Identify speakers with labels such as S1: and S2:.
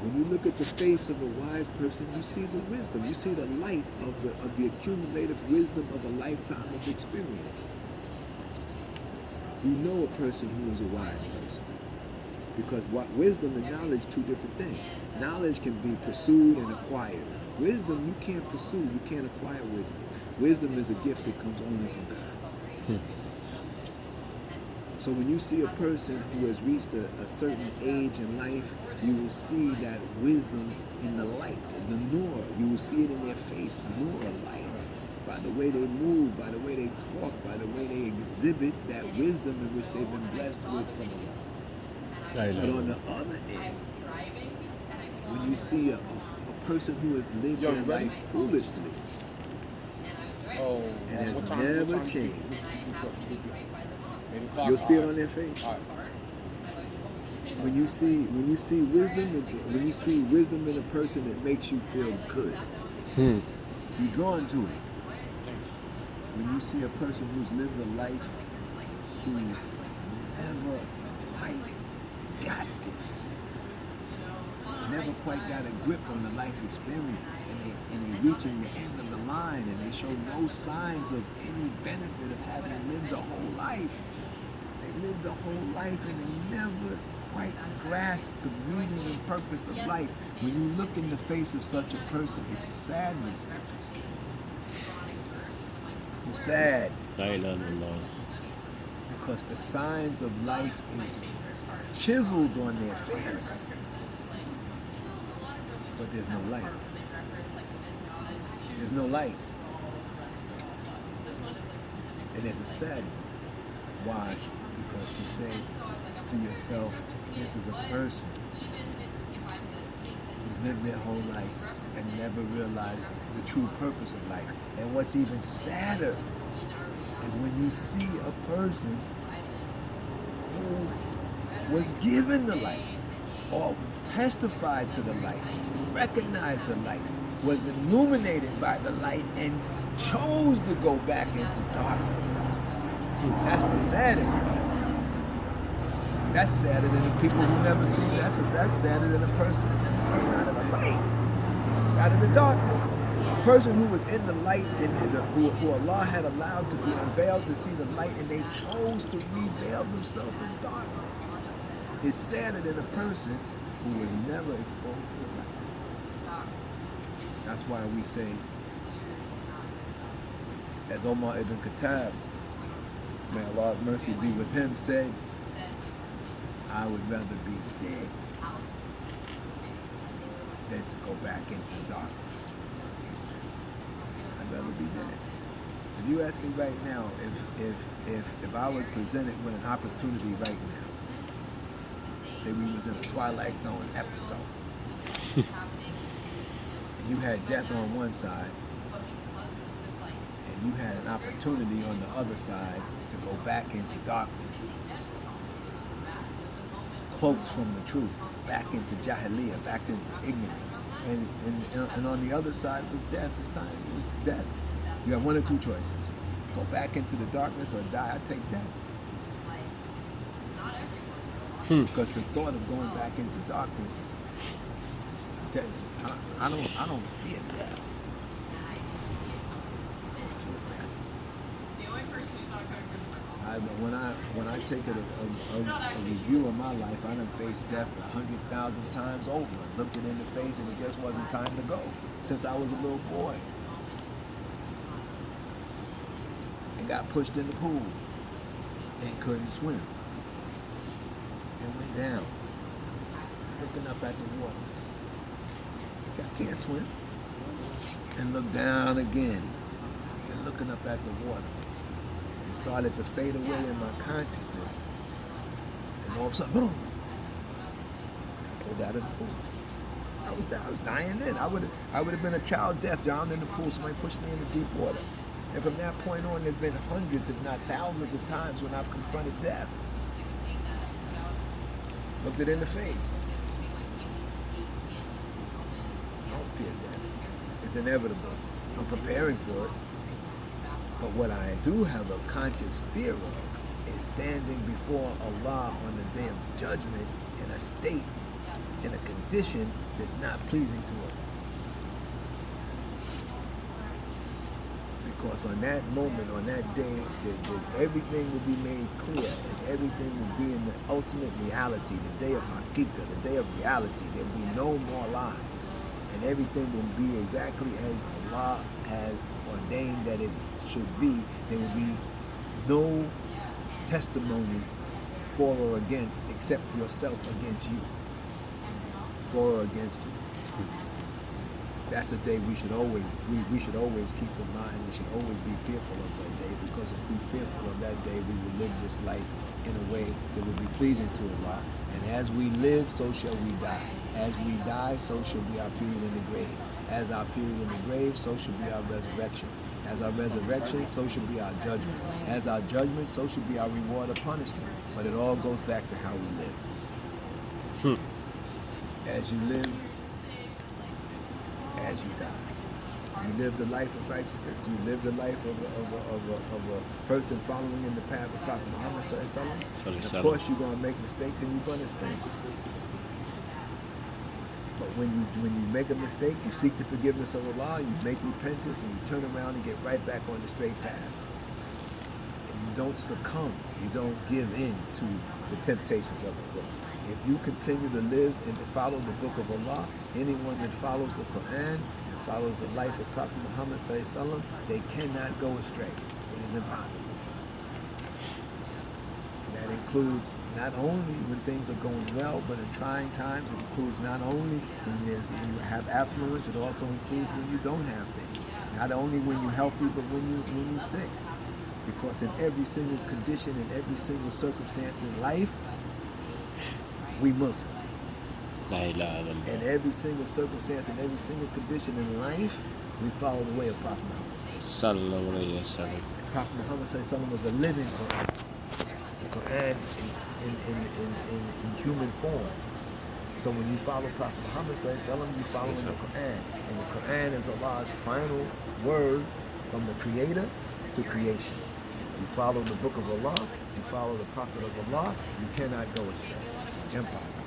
S1: When you look at the face of a wise person, you see the wisdom. You see the light of the accumulative wisdom of a lifetime of experience. You know a person who is a wise person. Because wisdom and knowledge, two different things. Knowledge can be pursued and acquired. Wisdom, you can't pursue, you can't acquire wisdom. Wisdom is a gift that comes only from God. So when you see a person who has reached a certain age in life, you will see that wisdom in the light, the nur. You will see it in their face, nur, light. By the way they move, by the way they talk, by the way they exhibit that wisdom in which they've been blessed with from Allah. But on the other end, when you see a person who has lived their life foolishly and has never changed, you'll see it on their face. When you see wisdom in a person, it makes you feel good. You're drawn to it. When you see a person who's lived a life who never quite got this, never quite got a grip on the life experience, and they reaching the end of the line, and they show no signs of any benefit of having lived a whole life. They lived a whole life and they never quite grasp the meaning and purpose of life. When you look in the face of such a person, it's a sadness that you see. You're sad because the signs of life is chiseled on their face, but there's no light. There's no light. And there's a sadness. Why? Because you say to yourself, this is a person who's lived their whole life and never realized the true purpose of life. And what's even sadder is when you see a person who was given the light or testified to the light, recognized the light, was illuminated by the light, and chose to go back into darkness. That's the saddest part. That's sadder than the people who never seen. That's sadder than a person that never came out of the light, out of the darkness. A person who was in the light and who Allah had allowed to be unveiled to see the light, and they chose to reveal themselves in darkness, is sadder than a person who was never exposed to the light. That's why we say, as Omar ibn Khattab, may Allah's mercy be with him, said, I would rather be dead than to go back into darkness. I'd rather be dead. If you ask me right now, if I was presented with an opportunity right now, say we was in a Twilight Zone episode, and you had death on one side, and you had an opportunity on the other side to go back into darkness, cloaked from the truth, back into Jahiliyyah, back into ignorance, and on the other side was death. This time it was death. You have one or two choices: go back into the darkness or die. I take death. Because the thought of going back into darkness, I don't fear death. When I take a review of my life, I done faced death 100,000 times over. Looked it in the face, and it just wasn't time to go. Since I was a little boy, and got pushed in the pool and couldn't swim, and went down, looking up at the water. I can't swim, and looked down again, and looking up at the water. And started to fade away in my consciousness, and all of a sudden, boom! I pulled out of the pool. I was dying then. I would have been a child death, drowned in the pool. Somebody pushed me into deep water, and from that point on, there's been hundreds, if not thousands, of times when I've confronted death, looked it in the face. I don't fear death. It's inevitable. I'm preparing for it. But what I do have a conscious fear of is standing before Allah on the day of judgment in a state in a condition that's not pleasing to him. Because on that moment, on that day, everything will be made clear, and everything will be in the ultimate reality, the day of Hakika, the day of reality. There will be no more lies, and everything will be exactly as Allah has ordained that it should be. There will be no testimony for or against, except yourself against you, for or against you. That's a day we should always keep in mind. We should always be fearful of that day, because if we're fearful of that day, we will live this life in a way that will be pleasing to Allah. And as we live, so shall we die. As we die, so shall be our period in the grave. As our period in the grave, so shall be our resurrection. As our resurrection, so shall be our judgment. As our judgment, so shall be our reward or punishment. But it all goes back to how we live. As you live, as you die. You live the life of righteousness. You live the life of a person following in the path of Prophet Muhammad sallallahu. And of course, you're going to make mistakes and you're going to sin. But when you make a mistake, you seek the forgiveness of Allah, you make repentance, and you turn around and get right back on the straight path. And you don't succumb. You don't give in to the temptations of the world. If you continue to live and follow the book of Allah, anyone that follows the Quran and follows the life of Prophet Muhammad sallallahu, they cannot go astray. It is impossible. And that includes not only when things are going well, but in trying times. It includes not only when you have affluence, it also includes when you don't have things. Not only when you're healthy, but when you're sick. Because in every single condition, in every single circumstance in life, we Muslim. In every single circumstance, in every single condition in life, we follow the way of Prophet Muhammad sallallahu. Prophet Muhammad sallallahu was the living Quran. The Quran in human form. So when you follow Prophet Muhammad sallallahu, you follow the Quran. And the Quran is Allah's final word from the Creator to creation. You follow the book of Allah, you follow the Prophet of Allah, you cannot go astray. Impossible.